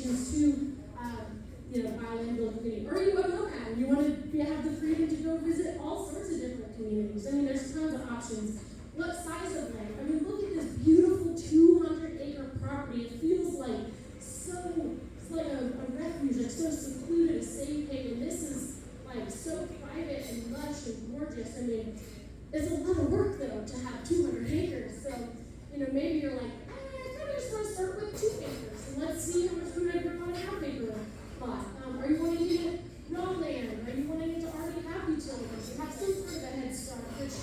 donations to, buy land, build community. Or you want to nomad, and you want to have the freedom to go visit all sorts of different communities. I mean, there's tons of options. What size of land? I mean, look at this beautiful 200-acre property. It feels like it's like a refuge, like so secluded, a safe haven. This is like so private and lush and gorgeous. I mean, it's a lot of work though to have 200 acres. So, maybe you're like, I kind of just want to start with 2 acres and let's see how much food I grow on a half-acre lot. Are you wanting to get raw land? Are you wanting it to already have utilities? You have some sort of a head start, which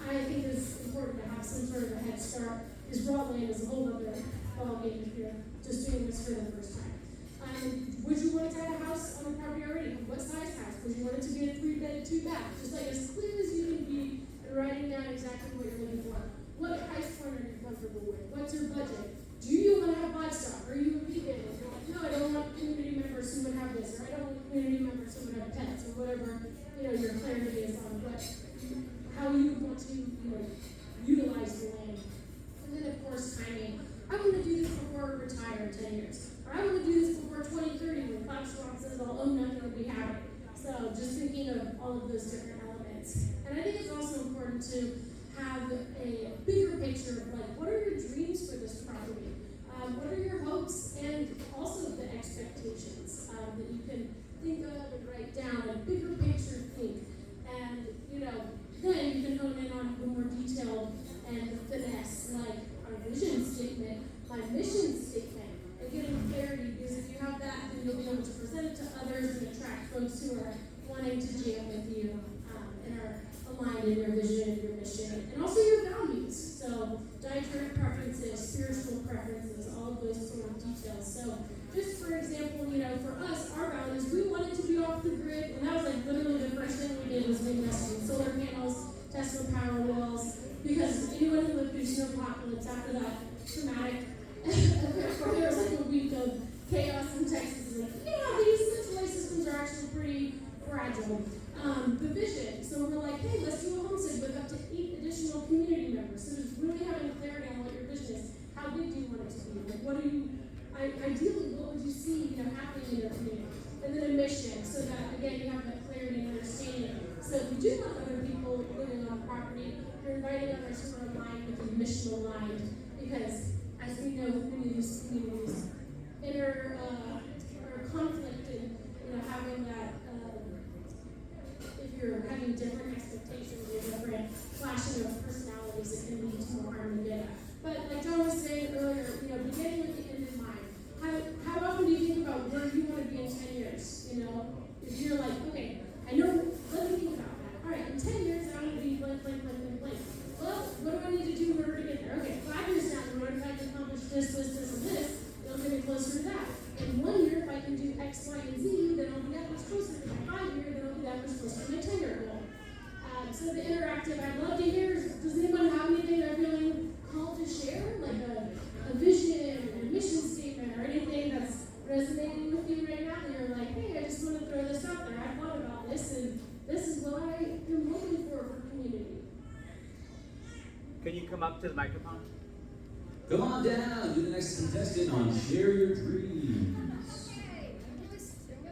I think is important to have some sort of a head start. Because raw land is a whole other ballgame if you're just doing this for the first time. Would you want it to have a house on the property already? What size house? Would you want it to be a 3-bed, 2-bath? Just like as clear as you can be and writing down exactly what you're looking for. What price point are you comfortable with? What's your budget? Do you want to have livestock? Are you a vegan? No, I don't want community members who would have this, or I don't want community members who would have pets, or whatever your clarity is on how you want to utilize the land. And then of course timing. I want to do this before I retire in 10 years. Or I want to do this before 2030 when Klaus Schwab says I'll own nothing or be happy. So just thinking of all of those different elements. And I think it's also important to have a bigger picture of what are your dreams for this property? What are your hopes and also the expectations that you can think of and write down, a bigger picture think. And then you can hone in on the more detailed and the finesse, like our vision statement, my mission statement, and getting clarity, because if you have that, then you'll be able to present it to others and attract folks who are wanting to jam with you and are aligned in your vision and your mission, and also your values. So dietary preferences, spiritual preferences, all of those sort of details. So just for example, for us, our values, we wanted to be off the grid, and that was literally the first thing we did was we invested in solar panels, Tesla power walls, because anyone who lived through snowpocalypse after that traumatic event where there was a week of chaos in Texas is these centralized systems are actually pretty fragile. The vision, so we're like, hey, let's do a homestead with up to 8 additional community members. So just really having clarity on what your vision is. How big do you want it to be? What do you, ideally, what would you see, happening in your community? And then a mission, so that, again, you have that clarity and understanding. So if you do want other people living on the property, you're inviting others who are aligned with your mission aligned. Because, as we know, with many of these communities, or conflict and, having that, if you're having different expectations or different clashing of personalities, it can lead to more harm than good. But like John was saying earlier, beginning with the end in mind. How often do you think about where you want to be in 10 years? If you're like, okay, I know, let me think about that. All right, in 10 years, I want to be blank, blank, blank, blank, blank. Well, what do I need to do in order to get there? Okay, 5 years down the road, if I can accomplish this, and this, it'll get me closer to that. In 1 year, if I can do X, Y, and Z, then I'll be that much closer to my 5 year, then I'll be that much closer to my 10-year goal. So the interactive, I'd love to hear, does anyone have anything they're feeling called to share? Like a vision, a mission statement, or anything that's resonating with you right now that you're like, hey, I just want to throw this out there. I thought about this, and this is what I am looking for community. Can you come up to the microphone? Come on down, you're the next contestant on Share Your Dreams. Okay, I'm really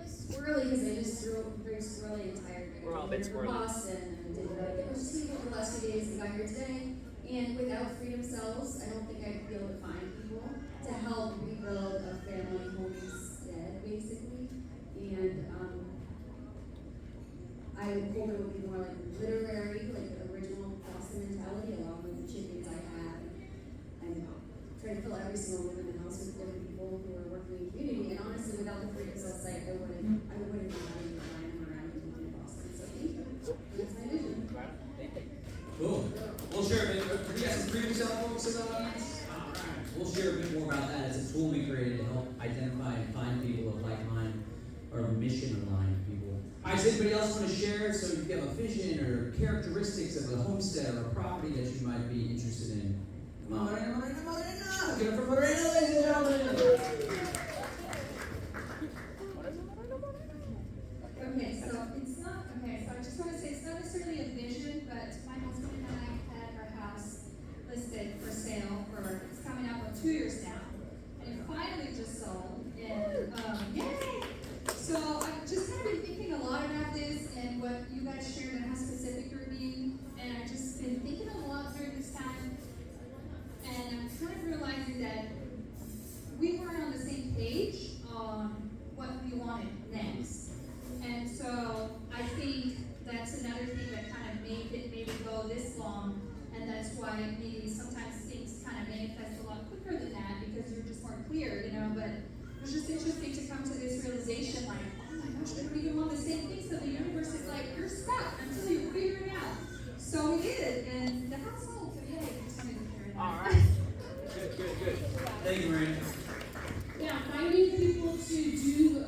squirrely because I just threw very squirrely and tired. We're all a bit squirrely. Boston and did get much sleep over the last few days and got here today. And without freedom cells, I don't think I'd be able to find people to help rebuild a family homestead, basically. And I hope it would be more like literary, like the original Boston mentality, along with the chickens I have. And try to fill every single room in the house with different people who are working in the community. And honestly, without the freedom cell site, I wouldn't be having the time around in Boston. So thank you. That's my vision. Cool. We'll share a bit. We got some freedom cell folks in the audience. All right. We'll share a bit more about that. It's a tool we created to help identify and find people of like mind or mission-aligned people. All right. Does anybody else want to share? So if you have a vision or characteristics of a homestead or a property that you might be interested in. Come on, Morena. Give it for Morena, ladies and gentlemen. Okay, so I just want to say it's not necessarily a vision, but my husband and I had our house listed for sale it's coming up on 2 years now. And it finally just sold in was just interesting to come to this realization, like, oh my gosh, we don't even want the same thing. So the universe is like, you're stuck until you figure it out. So we did, and the household, so yay, just wanted to hear that. All right. Good. Thank you, Maria. Yeah, finding people to do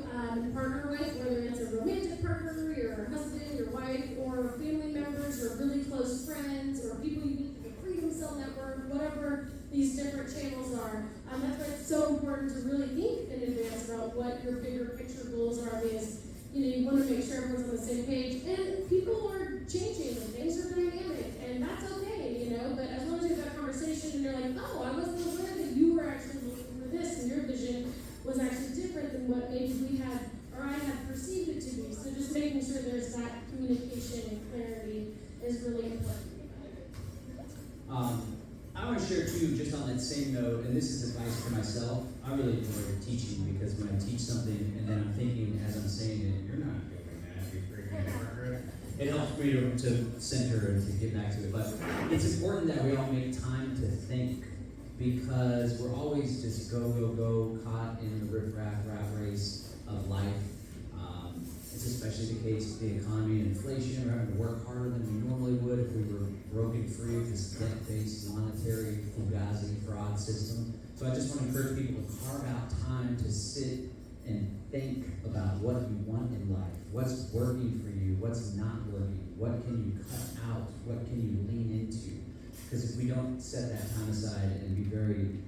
partner with, whether it's a romantic partner, your husband, your wife, or family members, or really close friends, or people you meet through the Freedom Cell Network, whatever these different channels are. That's why it's so important to really think in advance about what your bigger picture goals are, because you want to make sure everyone's on the same page. And people are changing, and things are dynamic, and that's okay, But as long as you have that conversation and you're like, oh, I wasn't aware that you were actually looking for this, and your vision was actually different than what maybe we had or I had perceived it to be. So just making sure there's that communication and clarity is really important. I want to share too, just on that same note, and this is advice for myself. I really enjoy teaching because when I teach something and then I'm thinking as I'm saying it, you're not doing that, you're freaking hypocrite. It helps me to center and to get back to it. But it's important that we all make time to think, because we're always just go, caught in the riff-raff rat race of life. It's especially the case with the economy and inflation. We're having to work harder than we normally would if we were broken free of this debt-based monetary fugazi fraud system. So I just want to encourage people to carve out time to sit and think about what you want in life. What's working for you? What's not working? What can you cut out? What can you lean into? Because if we don't set that time aside and be very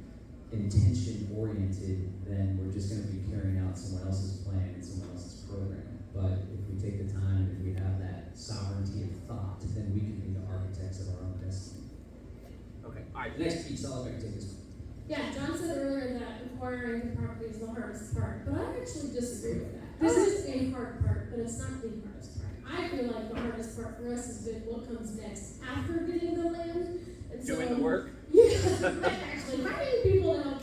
intention-oriented, then we're just going to be carrying out someone else's plan and someone else's program. But if we take the time and we have that sovereignty of thought, then we can be the architects of our own destiny. Okay. All right. Next piece, I'll take this one. Yeah, John said earlier that acquiring the property is the hardest part, but I actually disagree with that. This is a hard part, but it's not the hardest part. I feel like the hardest part for us is what comes next after getting the land. And so, Doing the work. Yeah, actually finding people to help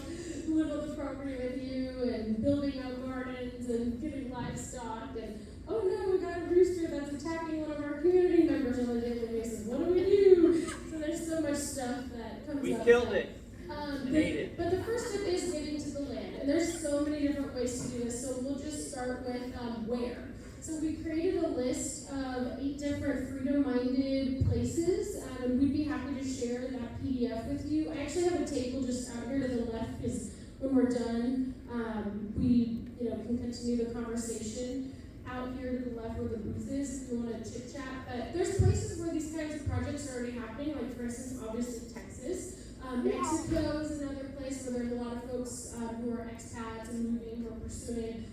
live on the property with you and building out gardens and getting livestock and oh no, we got a rooster that's attacking one of our community members on a daily basis. What do we do? So there's so much stuff that comes We up. killed it. And ate it. But the first step is getting to the land, and there's so many different ways to do this. So we'll just start with where. So we created a list of 8 different freedom-minded places, and we'd be happy to share that PDF with you. I actually have a table just out here to the left, because when we're done, we can continue the conversation out here to the left where the booth is if you want to chit chat. But there's places where these kinds of projects are already happening, like for instance, obviously Texas. Mexico is another place where there's a lot of folks who are expats and moving, who are pursuing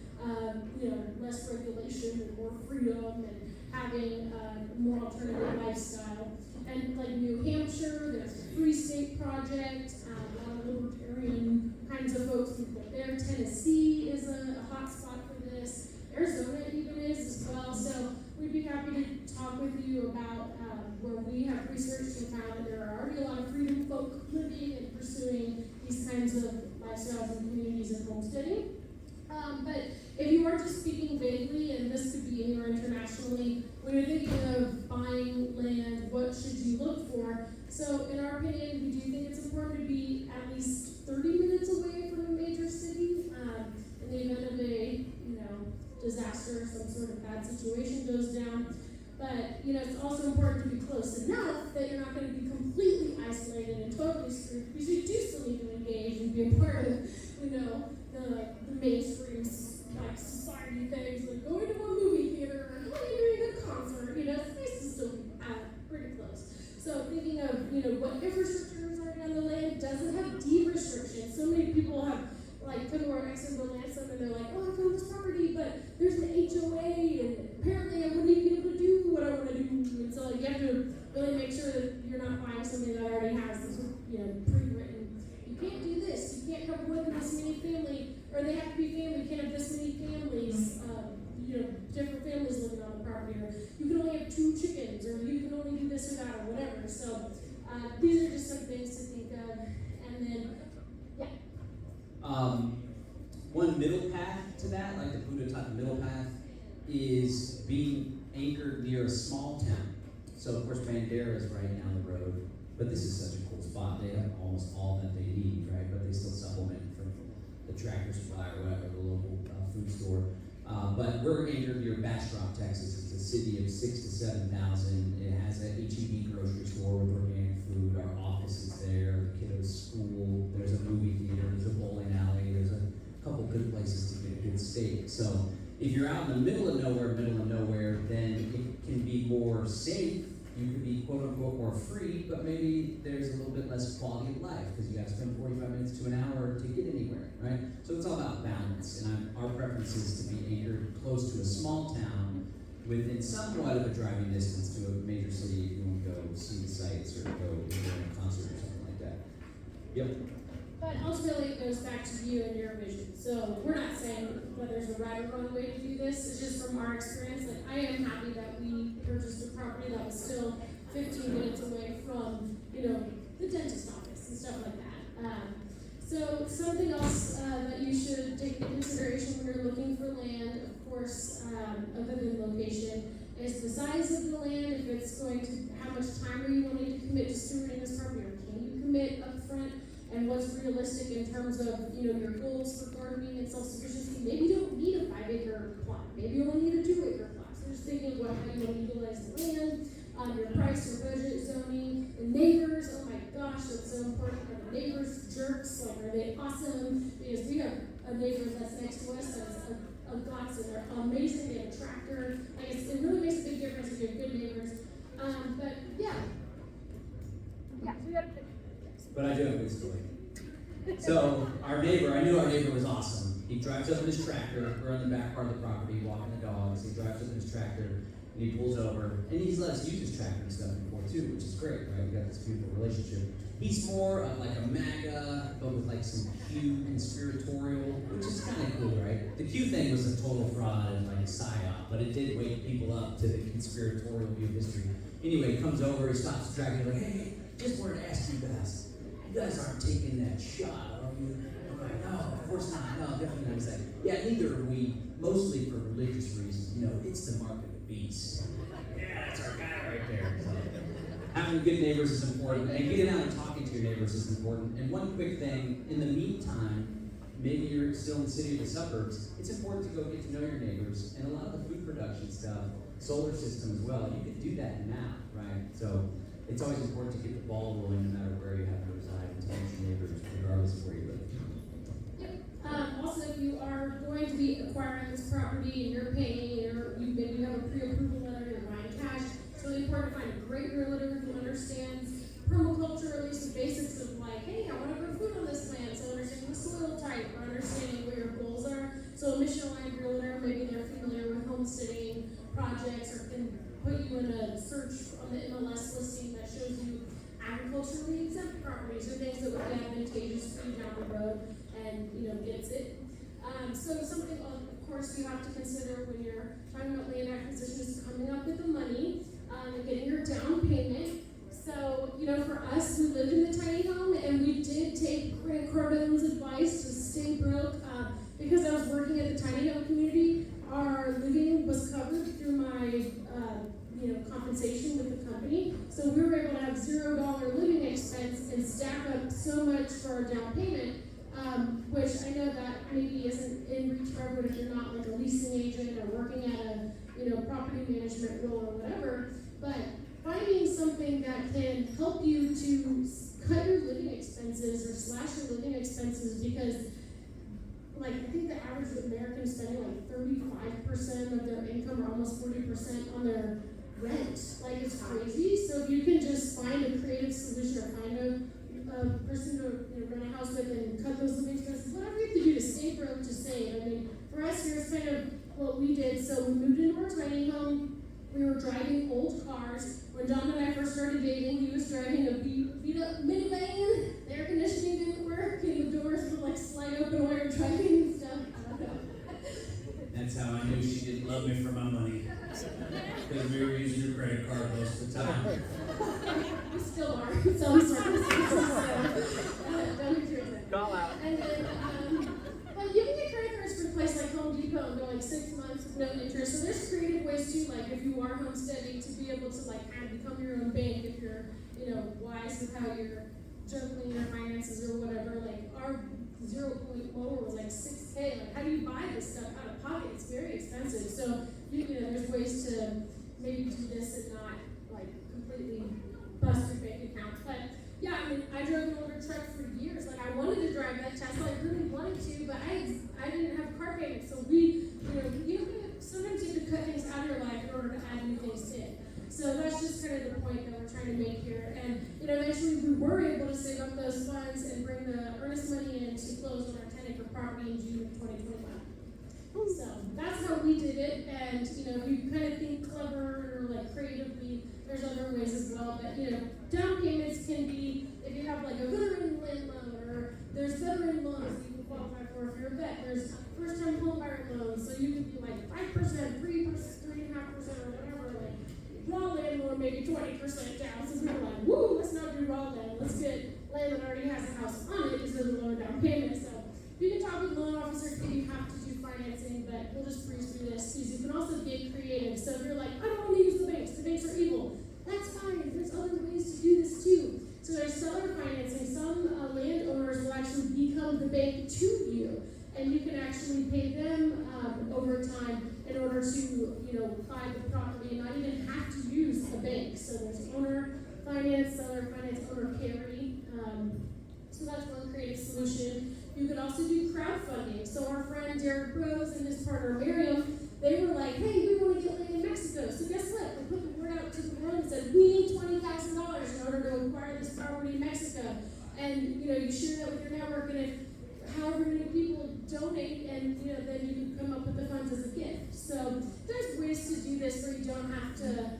less regulation and more freedom and having a more alternative lifestyle. And like New Hampshire, there's the Free State Project, a lot of libertarian kinds of folks who live there. Tennessee is a hot spot for this. Arizona even is as well. So we'd be happy to talk with you about where we have researched and found that there are already a lot of freedom folk living and pursuing these kinds of lifestyles and communities and homesteading. But if you are just speaking vaguely, and this could be anywhere internationally, when you're thinking of buying land, what should you look for? So in our opinion, we do think it's important to be at least 30 minutes away from a major city. In the event of a disaster, some sort of bad situation goes down. But it's also important to be close enough that you're not going to be completely isolated and totally screwed, because you do still need to engage and be a part of the mainstream society things, like going to a movie theater or going to a concert. It's nice to still be pretty close. So thinking of what infrastructure is already on the land doesn't have deed restrictions. So many people have come to our ex-member land summit and they're like, oh, I found this property, but there's an HOA, and apparently I wouldn't even be able to do what I want to do. And so you have to really make sure that you're not buying something that already has this, pre-written. You can't do this. You can't have more than this many family, or they have to be family. You can't have this many families. Different families living on the property, or you can only have 2 chickens, or you can only do this or that, or whatever. So these are just some things to think of, and then. One middle path to that, like the Buddha taught, the middle path is being anchored near a small town. So of course Bandera is right down the road, but this is such a cool spot. They have almost all that they need, right? But they still supplement from the Tractor Supply or whatever, the local food store. But we're anchored near Bastrop, Texas. It's a city of 6,000 to 7,000. It has a H-E-B grocery store with organic food. Our office is there. The kiddos' school. There's a movie theater. There's a bowling alley. There's a couple good places to get a good steak. So if you're out in the middle of nowhere, then it can be more safe. You could be quote unquote more free, but maybe there's a little bit less quality of life because you got to spend 45 minutes to an hour to get anywhere, right? So it's all about balance, and our preference is to be anchored close to a small town within somewhat of a driving distance to a major city if you want to go see the sights or go to a concert or something like that. Yep. But ultimately, it goes back to you and your vision. So we're not saying that there's a right or wrong way to do this. It's just from our experience. Like, I am happy that we purchased a property that was still 15 minutes away from, the dentist office and stuff like that. So something else that you should take into consideration when you're looking for land, of course, other than location, is the size of the land. If it's going to, how much time are you wanting to commit to stewarding this property, or can you commit up front? And what's realistic in terms of, your goals for gardening and self-sufficiency. Maybe you don't need a 5-acre plot. Maybe you only need a 2-acre plot. So just thinking about how you want to utilize the land, your price, your budget, zoning, the neighbors. Oh my gosh, that's so important. Are the neighbors jerks? Like, are they awesome? Because we have a neighbor that's next to us that's a godsend. They're amazing. They have a tractor. Like, it really makes a big difference if you have good neighbors. But yeah. Yeah, we got a picture. But I do have a good story. So I knew our neighbor was awesome. He drives up in his tractor. We're on the back part of the property, walking the dogs. He drives up in his tractor, and he pulls over. And he's let us use his tractor and stuff before too, which is great, right? We got this beautiful relationship. He's more of like a MAGA, but with like some Q conspiratorial, which is kind of cool, right? The Q thing was a total fraud and like a psyop, but it did wake people up to the conspiratorial view of history. Anyway, he comes over, he stops the tractor, he's like, hey, just wanted to ask you guys aren't taking that shot, are you? I'm like, no, of course not. No, definitely not. He's like, yeah, neither are we, mostly for religious reasons. It's the mark of the beast. Yeah, that's our guy right there. So, having good neighbors is important, and getting out and talking to your neighbors is important. And one quick thing, in the meantime, maybe you're still in the city or the suburbs, it's important to go get to know your neighbors. And a lot of the food production stuff, solar system as well, you can do that now, right? So it's always important to get the ball rolling no matter where you have to reside and to know your neighbors, regardless of where you live. Yep. Also, if you are going to be acquiring this property and you're paying, or maybe you have a pre-approval letter, you're buying cash, it's really important to find a great realtor who understands permaculture, or at least the basics of like, hey, I want to grow food on this land, so understanding the soil type, or understanding where your goals are. So a mission-aligned realtor, maybe they're familiar with homesteading projects, or can put you in a search on the MLS listing that shows you agriculturally exempt properties or things that would be advantageous for you down the road, and gets it. So something, of course, you have to consider when you're talking about land acquisition is coming up with the money and getting your down payment. So, for us, we lived in the tiny home, and we did take Grant Cardone's advice to stay broke. Because I was working at the tiny home community, our living was covered through my compensation with the company. So we were able to have $0 living expense and stack up so much for our down payment, which I know that maybe isn't in reach for everyone if you're not like a leasing agent or working at a property management role or whatever. But finding something that can help you to cut your living expenses or slash your living expenses, because I think the average American is spending 35% of their income, or almost 40% on their rent. It's crazy. So if you can just find a creative solution, or find a person to rent a house with and cut those living expenses, whatever you have to do to stay broke, to save. I mean, for us, here's kind of what we did. So we moved into our tiny home. We were driving old cars. When John and I first started dating, he was driving a beat up minivan. The air conditioning didn't work, and the doors would slide open while you're driving and stuff. I don't know. That's how I knew she didn't love me for my money. Because we were using her credit card most of the time. We still are in some circumstances, so don't be doing that. Call out. And then, but you can get credit cards for a place like Home Depot and go 6 months with no interest. So there's creative ways too, if you are homesteading, to be able to kind of become your own bank if you're, wise with how you're juggling your finances or whatever. Our 0 point lower was like $6K. Like, how do you buy this stuff out of pocket? It's very expensive. So, you know, there's ways to maybe do this and not like completely bust your bank account. But yeah, I mean, I drove an older truck for years. Like, I wanted to drive that Tesla. I really wanted to, but I didn't have car payments. So sometimes you have to cut things out of your life in order to add new things in. So that's just kind of the point that we're trying to make here. And eventually we were able to save up those funds and bring the earnest money in to close on our 10-acre property in June of 2021. So that's how we did it. And if you kind of think clever or like creatively, there's other ways as well. But down payments can be if you have like a veteran land loan, or there's veteran loans that you can qualify for if you're a vet. There's first-time home buyer loans, so you can be like 5%, 3%, 3.5%, or whatever. Like raw land loan, maybe 20% down. So people are like, woo, let's not do raw land. Let's get land that already has a house on it because of the lower down payment. So you can talk with loan officers if you have to do financing, but we'll just breeze through this because you can also get creative. So if you're like, I don't want to use the banks are evil, that's fine. There's other ways to do this too. So there's seller financing. Some landowners will actually become the bank to you, and you can actually pay them over time in order to buy the property and not even have to use a bank. So there's owner finance, seller finance, owner carry. So that's one creative solution. You could also do crowdfunding. So our friend Derek Rose and his partner Miriam, they were like, hey, we want to get land in Mexico. So guess what? We put the word out to the world and said, we need $20,000 in order to acquire this property in Mexico. And you share that with your network, and if however many people donate, and then you can come up with the funds as a gift. So there's ways to do this where you don't have to,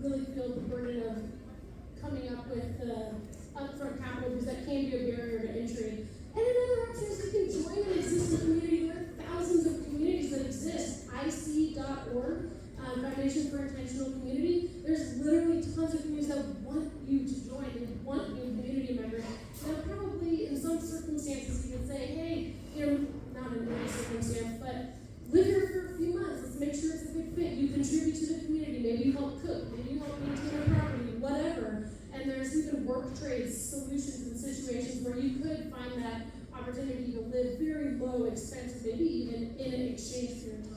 really feel the burden of coming up with the upfront capital, because that can be a barrier to entry. And another option is you can join an existing community. There are thousands of communities that exist. IC.org, Foundation for Intentional Community. There's literally tons of communities that want you to join. They want you community members. Now, probably in some circumstances, you can say, hey, not in every circumstance, but live here for a few months. Let's make sure it's a good fit. You contribute to the community. Maybe you help cook. Maybe you help maintain a property, whatever. And there's even work trades solutions and situations where you could find that opportunity to live very low expense, maybe even in exchange for your time.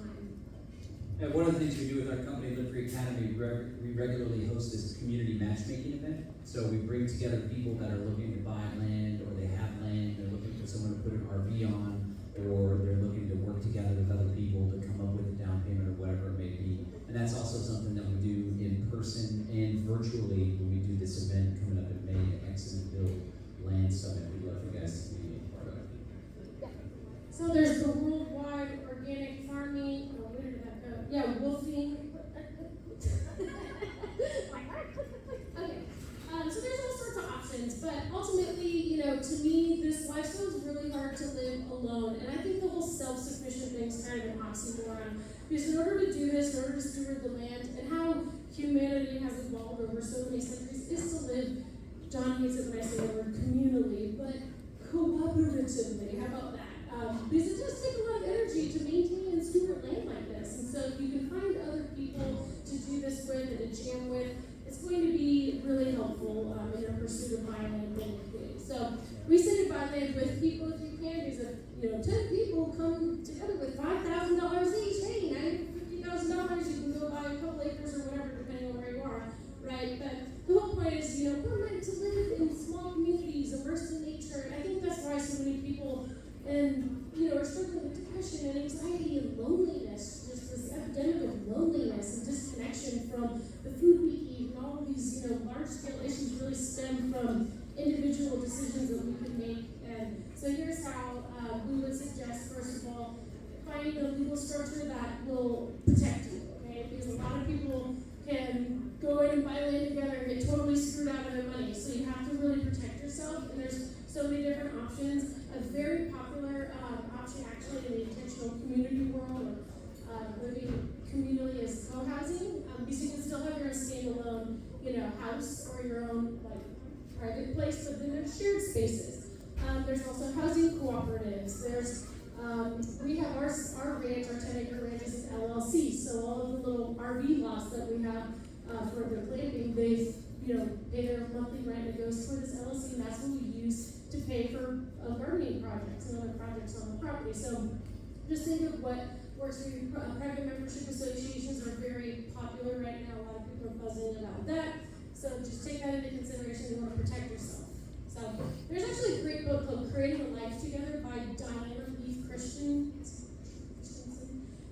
And one of the things we do with our company, Live Free Academy, we regularly host this community matchmaking event. So we bring together people that are looking to buy land, or they have land, they're looking for someone to put an RV on, or they're looking to work together with other people to come up with a down payment or whatever it may be. And that's also something that we do in person and virtually when we do this event coming up in May, the Excellent Land Summit. We'd love for you guys to be a part of it. So there's the worldwide organic farming. Oh, where did that go? Yeah, wolfing. Okay. So there's all sorts of options, but ultimately, to me, this lifestyle is really hard to live alone. And I think the whole self-sufficient thing is kind of an oxymoron. Because in order to do this, in order to steward the land, and how humanity has evolved over so many centuries, is to live, John hates it when I say the word communally, but cooperatively. How about that? Because it does take a lot of energy to maintain and steward land like this. And so if you can find other people to do this with and to jam with, it's going to be really helpful in your pursuit of buying land locally. So we say to buy land with people if you can, because if 10 people come together with $5,000 each, hey, now you have $50,000, you can go buy a couple acres or whatever, depending on where you are, right? But the whole point is, we're meant to live in small communities, immersed in nature, and I think that's why so many people are struggling with depression and anxiety and loneliness. There's this epidemic of loneliness and disconnection from the food we eat, and all of these, large-scale issues really stem from individual decisions that we can make. And so here's how we would suggest, first of all, finding a legal structure that will protect you, okay? Because a lot of people can go in and buy land together and get totally screwed out of their money. So you have to really protect yourself, and there's so many different options. A very popular option actually in the intentional community world, or living communally, is co-housing, because you can still have your own standalone, house or your own private place, but then there's shared spaces. There's also housing cooperatives. There's we have our ranch, our 10-acre ranch is an LLC, so all of the little RV lots that we have for their camping, they pay their monthly rent. It goes toward this LLC, and that's what we use to pay for gardening projects and other projects on the property. So just think of what works for you. Private membership associations are very popular right now. A lot of people are buzzing about that. So just take that into consideration. You want to protect yourself. So there's actually a great book called Creating a Life Together by Diana Leaf Christensen.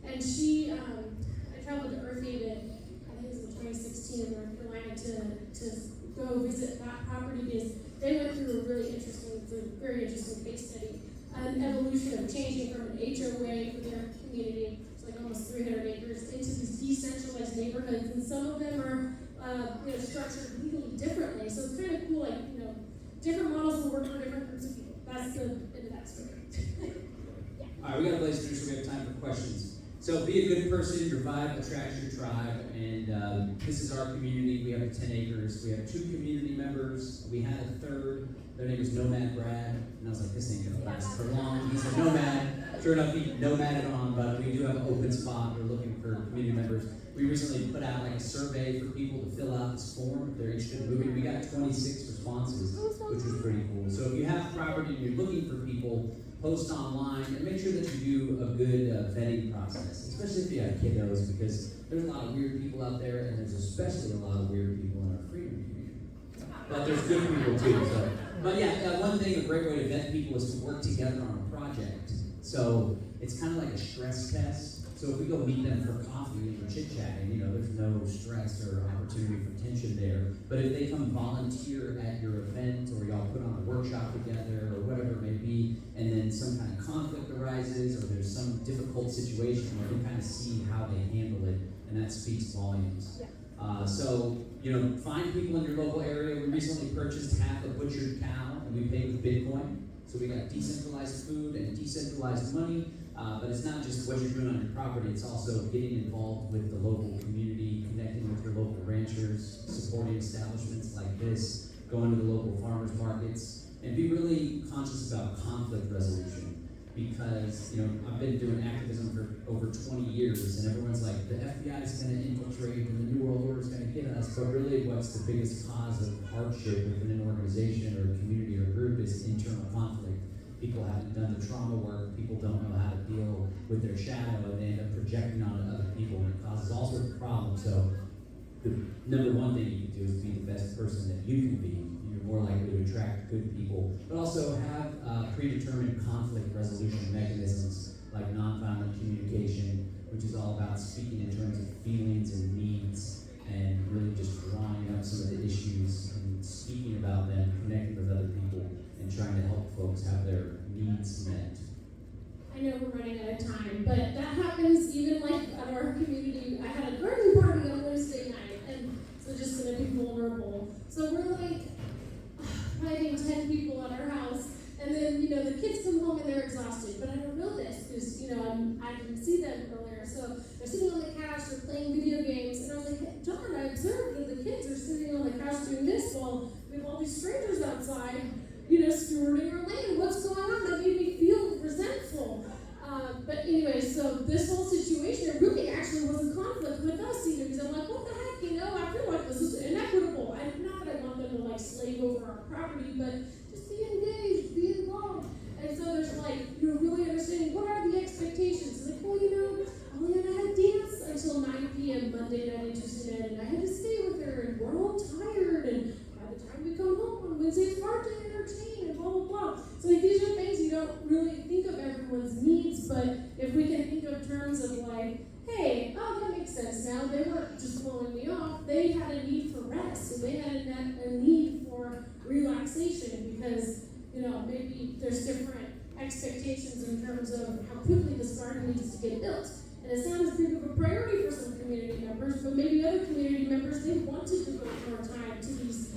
And she, I traveled to Earth Haven, I think it was in 2016 in North Carolina to go visit that property because they went through a really interesting, it's a very interesting case study, an evolution of changing from an HOA for their community, it's like almost 300 acres, into these decentralized neighborhoods, and some of them are structured legally differently. So it's kind of cool, like, different models will work for different groups of people. That's the end of that story. All right, we got a place to finish, so we have time for questions. So be a good person, your vibe attracts your tribe, and this is our community. We have 10 acres. We have 2 community members. We had a third. Their name was Nomad Brad, and I was like, this ain't gonna last for long. He said Nomad. Sure enough, he nomaded on, but we do have an open spot. We're looking for community members. We recently put out like a survey for people to fill out this form if they're interested in moving. We got 26 responses, which was pretty cool. So if you have property and you're looking for people, post online and make sure that you do a good vetting process, especially if you have kiddos, because there's a lot of weird people out there, and there's especially a lot of weird people in our freedom community. But there's good people too. So, but yeah, one thing, a great way to vet people is to work together on a project. So it's kind of like a stress test. So if we go meet them for coffee and we're chit-chatting, there's no stress or opportunity for tension there. But if they come volunteer at your event, or y'all put on a workshop together, or whatever it may be, and then some kind of conflict arises, or there's some difficult situation, you can kind of see how they handle it, and that speaks volumes. So, find people in your local area. We recently purchased half a butchered cow, and we paid with Bitcoin. So we got decentralized food and decentralized money. But it's not just what you're doing on your property, it's also getting involved with the local community, connecting with your local ranchers, supporting establishments like this, going to the local farmers markets, and be really conscious about conflict resolution. Because, I've been doing activism for over 20 years, and everyone's like, the FBI is going to infiltrate, and the New World Order is going to get us. But really, what's the biggest cause of hardship within an organization or a community or group is internal conflict. People haven't done the trauma work, people don't know how to deal with their shadow, and they end up projecting onto other people, and it causes all sorts of problems. So the number one thing you can do is be the best person that you can be. You're more likely to attract good people, but also have predetermined conflict resolution mechanisms like nonviolent communication, which is all about speaking in terms of feelings and needs, and really just drawing up some of the issues and speaking about them, connecting with other people, and trying to help folks have their needs met. I know we're running out of time, but that happens even like at our community. I had a garden party on Wednesday night, and so just to be vulnerable. So we're like having 10 people at our house, and then the kids come home and they're exhausted. But I don't know this because I didn't see them earlier. So they're sitting on the couch, they're playing video games, and I was like, hey, John, I observed that the kids are sitting on the couch doing this while we have all these strangers outside, stewarding our land. What's going on? That made me feel resentful. But anyway, so this whole situation, it really actually was a conflict with us either, because I'm like, what the heck, I feel like this is inequitable. Not that I want them to slave over our property, but just be engaged, be involved. And so there's really understanding what are the expectations. It's like, well, Aliana had dance until 9 p.m. Monday night in Tuesday night, and I had to stay with her, and we're all tired, and by the time we come home on Wednesday, it's hard to entertain, and blah, blah, blah. So these are things you don't really think of everyone's needs, but if we can think of terms of hey, that makes sense now. They weren't just blowing me off. They had a need for rest, and they had a need for relaxation because, maybe there's different expectations in terms of how quickly this garden needs to get built. And it's not as big of a priority for some community members, but maybe other community members, they want to devote more time to these,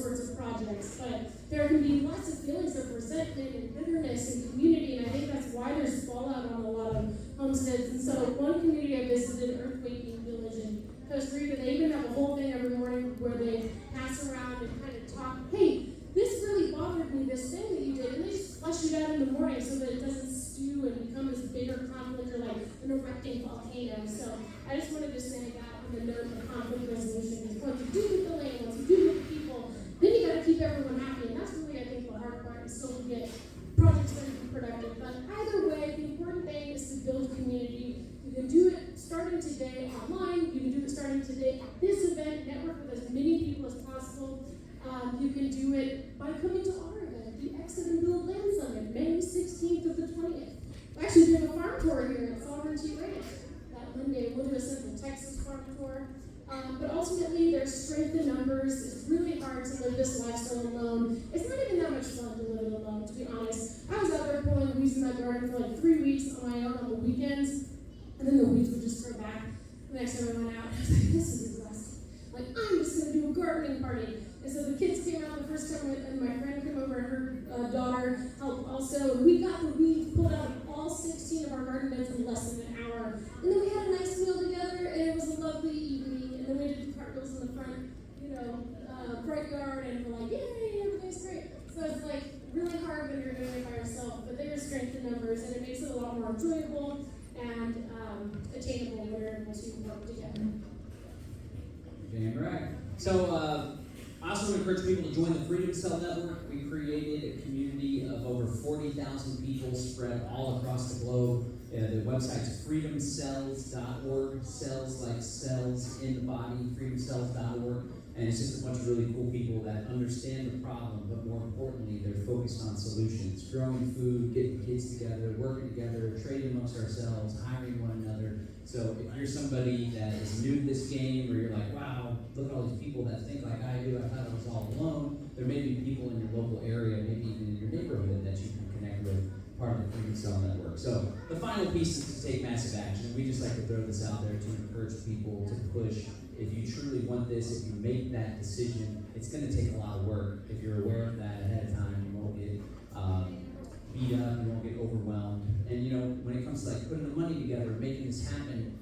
sorts of projects. But there can be lots of feelings of resentment and bitterness in community, and I think that's why there's fallout on a lot of homesteads. And so one community I visited, Earthquaking Village in Costa Rica, they even have a whole thing every morning where they pass around and kind of talk, hey, this really bothered me, this thing that you did, and they just flush it out in the morning so that it doesn't stew and become this bigger conflict or like an erupting volcano. So I just wanted to say that on the note of conflict resolution, because once you do with the land, once you do with the people, then you got to keep everyone happy, and that's really, I think, the hard part. and still get projects that are productive. But either way, the important thing is to build community. You can do it starting today online. You can do it starting today at this event. Network with as many people as possible. You can do it by coming to our event, the Exit and Build Land Summit, May 16th to the 20th. We're actually doing a farm tour here at Sovereignty Ranch that Monday. We'll do a Central Texas farm tour. But ultimately, there's strength in numbers. It's really hard to live this lifestyle alone. It's not even that much fun to live it alone, to be honest. I was out there pulling weeds in my garden for like 3 weeks on my own on the weekends, and then the weeds would just grow back. The next time I went out, I was like, this is exhausting. Like, I'm just going to do a gardening party. And so the kids came out the first time, and my friend came over, and her daughter helped also. And we got the weeds pulled out of all 16 of our garden beds in less than an hour. And then we had a nice meal together, and it was a lovely evening. And then we did the cartwheels in the front, front yard, and we're like, yay, everything's great. So it's like really hard when you're doing it by yourself, but there is strength in numbers, and it makes it a lot more enjoyable and attainable when you're able to work together. Damn right. So, I also want to encourage people to join the Freedom Cell Network. We created a community of over 40,000 people spread all across the globe. The website's freedomcells.org, cells like cells in the body, freedomcells.org. And it's just a bunch of really cool people that understand the problem, but more importantly, they're focused on solutions. Growing food, getting kids together, working together, trading amongst ourselves, hiring one another. So if you're somebody that is new to this game, or you're like, wow, look at all these people that think like I do, I thought I was all alone, there may be people in your local area, maybe even in your neighborhood that you can connect with, part of the Freedom Cell Network. So the final piece is to take massive action. We just like to throw this out there to encourage people to push. If you truly want this, if you make that decision, it's going to take a lot of work. If you're aware of that ahead of time, you won't get beat up, you won't get overwhelmed. And when it comes to like putting the money together, making this happen,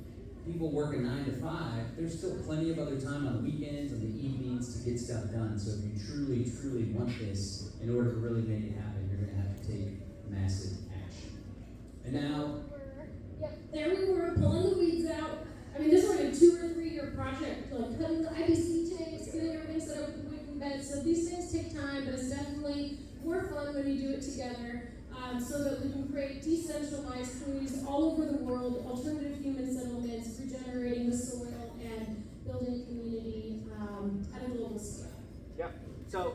people work a 9 to 5. There's still plenty of other time on the weekends and the evenings to get stuff done. So if you truly, truly want this, in order to really make it happen, you're going to have to take massive action. And now, There we were, pulling the weeds out. I mean, this is like a 2 or 3 year project, like cutting the IBC tanks, getting everything set up with the wicking beds. So these things take time, but it's definitely more fun when you do it together, so that we can create decentralized communities all over the world, alternative human settlements, regenerating the soil, and building community at a global scale. Yep. So,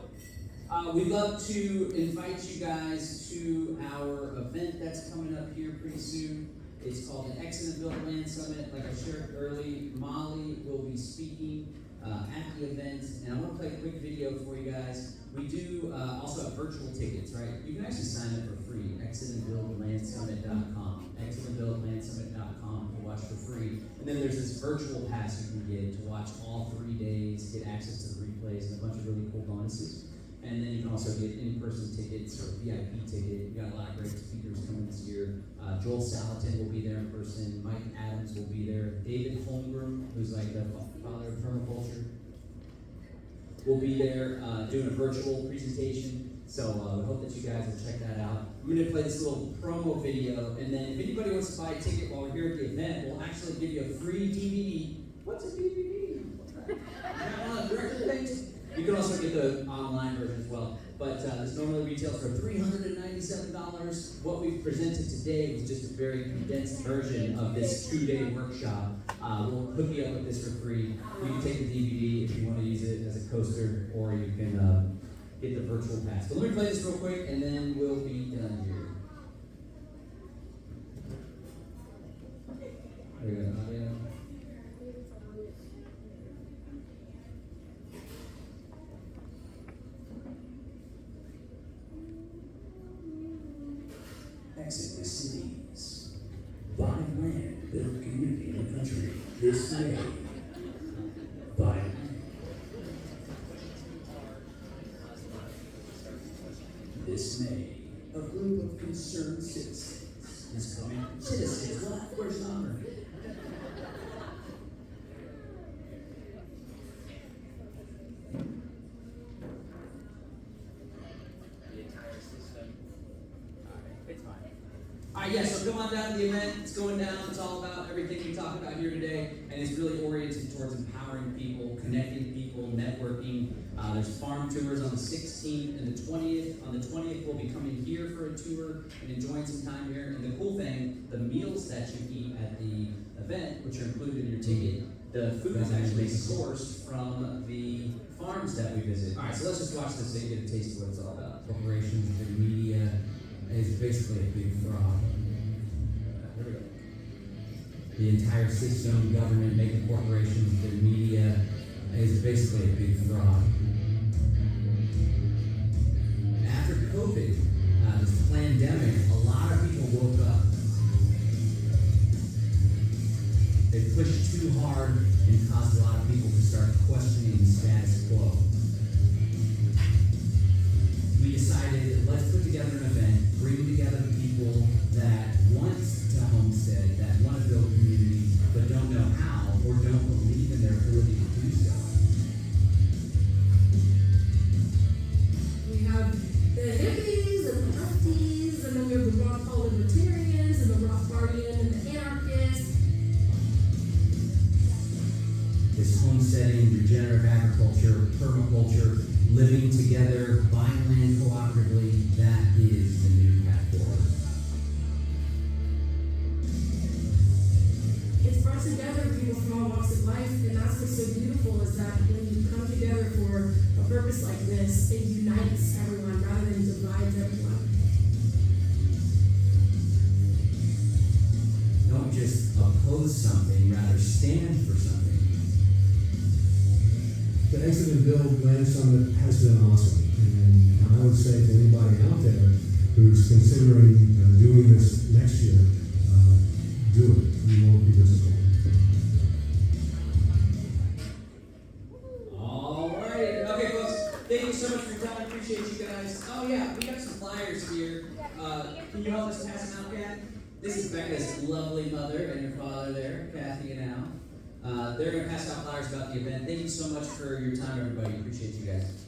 we'd love to invite you guys to our event that's coming up here pretty soon. It's called the Exit and Build Land Summit. Like I shared early, Molly will be speaking at the event. And I want to play a quick video for you guys. We do also have virtual tickets, right? You can actually sign up for free. exitandbuildlandsummit.com. exitandbuildlandsummit.com to watch for free. And then there's this virtual pass you can get to watch all 3 days, get access to the replays, and a bunch of really cool bonuses. And then you can also get in-person tickets or VIP ticket. We got a lot of great speakers coming this year. Joel Salatin will be there in person. Mike Adams will be there. David Holmgren, who's like the father of permaculture, will be there doing a virtual presentation. So we hope that you guys will check that out. We're going to play this little promo video, and then if anybody wants to buy a ticket while we're here at the event, we'll actually give you a free DVD. What's a DVD? Director things? You can also get the online version as well. But this normally retails for $397. What we've presented today was just a very condensed version of this 2-day workshop. We'll hook you up with this for free. You can take the DVD if you want to use it as a coaster, or you can get the virtual pass. But let me play this real quick, and then we'll be done here. There we go, audio. Exit the cities. Buy land, build community in the country. This May. Buy This May, a group of concerned citizens is coming. Citizens, what? Where's Summer? the entire system. It's fine. All right, yeah, so come on found out the event, it's going down, it's all about everything we talked about here today, and it's really oriented towards empowering people, connecting people, networking. There's farm tours on the 16th and the 20th. On the 20th, we'll be coming here for a tour and enjoying some time here. And the cool thing, the meals that you eat at the event, which are included in your ticket, the food is actually sourced from the farms that we visit. All right, so let's just watch this and get a taste of what it's all about. Corporations, the media is basically a big fraud. Here we go. The entire system, government, mega corporations, the media is basically a big fraud. After COVID, this pandemic, a lot of people woke up. They pushed too hard and caused a lot of people to start questioning the status quo. We decided, let's put together an event, bring together people that want to homestead, that want to build communities, but don't know how or don't believe in their ability to do so. We have the hippies and the lefties, and then we have the raw libertarians and the Rothbardian and the anarchists. This homesteading, regenerative agriculture, permaculture, living together, buying land cooperatively, that is the new path forward. It's brought together people from all walks of life, and that's what's so beautiful is that when you come together for a purpose like this, it unites everyone rather than divides everyone. Don't just oppose something, rather stand for something. The Exit and Build Land Summit has been awesome, and I would say to anybody out there who's considering doing this next year, do it. You won't be disappointed. All right. Okay, folks. Thank you so much for your time. I appreciate you guys. Oh, yeah. We got some flyers here. Can you help us pass them out, Kat? This is Becca's lovely mother and her father there, Kathy and Al. They're going to pass out flyers about the event. Thank you so much for your time, everybody. Appreciate you guys.